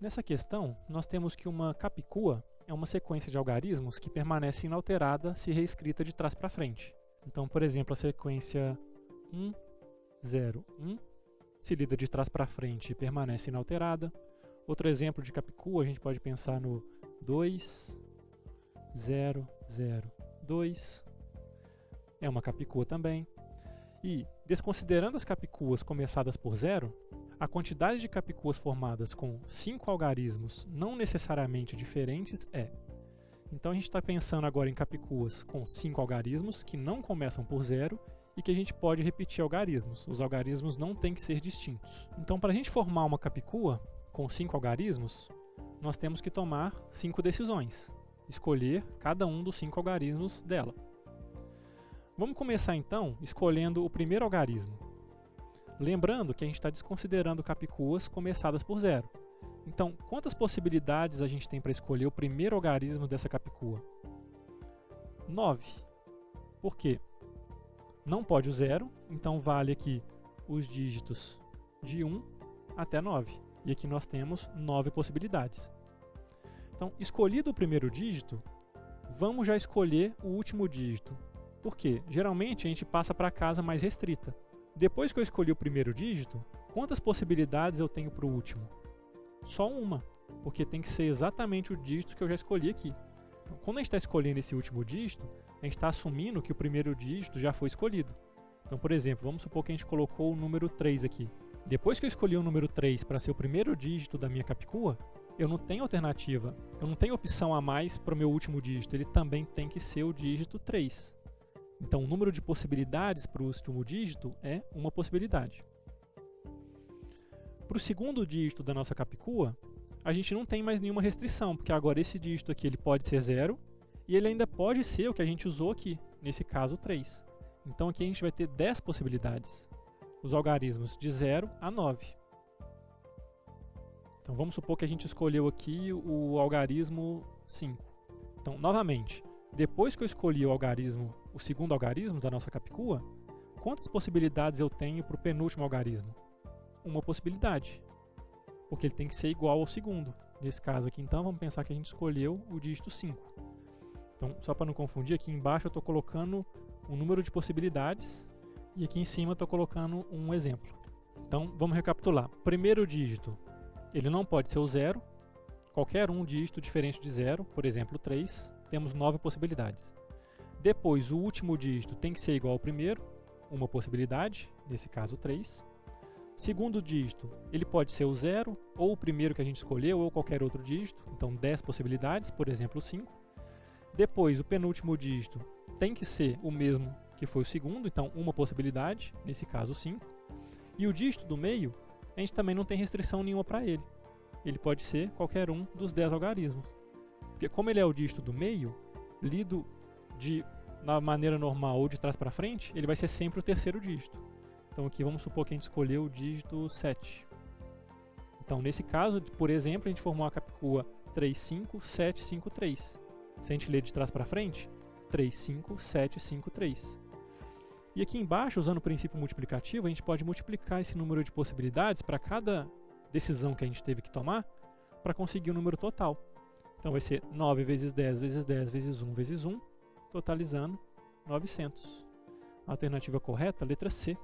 Nessa questão, nós temos que uma capicua é uma sequência de algarismos que permanece inalterada se reescrita de trás para frente. Então, por exemplo, a sequência 1, 0, 1, se lida de trás para frente e permanece inalterada. Outro exemplo de capicua, a gente pode pensar no 2, 0, 0, 2. É uma capicua também. E, desconsiderando as capicuas começadas por 0, a quantidade de capicuas formadas com 5 algarismos não necessariamente diferentes é. Então a gente está pensando agora em capicuas com 5 algarismos que não começam por 0 e que a gente pode repetir algarismos. Os algarismos não têm que ser distintos. Então, para a gente formar uma capicua com 5 algarismos, nós temos que tomar 5 decisões. Escolher cada um dos 5 algarismos dela. Vamos começar então escolhendo o primeiro algarismo. Lembrando que a gente está desconsiderando capicuas começadas por 0. Então, quantas possibilidades a gente tem para escolher o primeiro algarismo dessa capicua? 9. Por quê? Não pode o 0, então vale aqui os dígitos de 1 até 9. E aqui nós temos 9 possibilidades. Então, escolhido o primeiro dígito, vamos já escolher o último dígito. Por quê? Geralmente a gente passa para a casa mais restrita. Depois que eu escolhi o primeiro dígito, quantas possibilidades eu tenho para o último? Só uma, porque tem que ser exatamente o dígito que eu já escolhi aqui. Então, quando a gente está escolhendo esse último dígito, a gente está assumindo que o primeiro dígito já foi escolhido. Então, por exemplo, vamos supor que a gente colocou o número 3 aqui. Depois que eu escolhi o número 3 para ser o primeiro dígito da minha capicua, eu não tenho alternativa, eu não tenho opção a mais para o meu último dígito, ele também tem que ser o dígito 3. Então, o número de possibilidades para o último dígito é uma possibilidade. Para o segundo dígito da nossa capicua, a gente não tem mais nenhuma restrição, porque agora esse dígito aqui ele pode ser 0 e ele ainda pode ser o que a gente usou aqui, nesse caso 3. Então aqui a gente vai ter 10 possibilidades, os algarismos de 0 a 9. Então vamos supor que a gente escolheu aqui o algarismo 5. Então, novamente, depois que eu escolhi o segundo algarismo da nossa capicua, quantas possibilidades eu tenho para o penúltimo algarismo? Uma possibilidade, porque ele tem que ser igual ao segundo. Nesse caso aqui, então, vamos pensar que a gente escolheu o dígito 5. Então, só para não confundir, aqui embaixo eu estou colocando um número de possibilidades e aqui em cima eu estou colocando um exemplo. Então, vamos recapitular. Primeiro dígito, ele não pode ser o 0. Qualquer um dígito diferente de 0, por exemplo 3, temos 9 possibilidades. Depois, o último dígito tem que ser igual ao primeiro, uma possibilidade, nesse caso 3. Segundo dígito, ele pode ser o 0, ou o primeiro que a gente escolheu, ou qualquer outro dígito, então 10 possibilidades, por exemplo 5. Depois, o penúltimo dígito tem que ser o mesmo que foi o segundo, então uma possibilidade, nesse caso 5. E o dígito do meio, a gente também não tem restrição nenhuma para ele. Ele pode ser qualquer um dos 10 algarismos. Porque como ele é o dígito do meio, lido na maneira normal ou de trás para frente, ele vai ser sempre o terceiro dígito. Então aqui vamos supor que a gente escolheu o dígito 7. Então nesse caso, por exemplo, a gente formou a capicua 3, 5, 7, 5, 3. Se a gente ler de trás para frente, 3, 5, 7, 5, 3. E aqui embaixo, usando o princípio multiplicativo, a gente pode multiplicar esse número de possibilidades para cada decisão que a gente teve que tomar para conseguir o número total. Então vai ser 9 vezes 10 vezes 10 vezes 1 vezes 1, totalizando 900. A alternativa correta, letra C.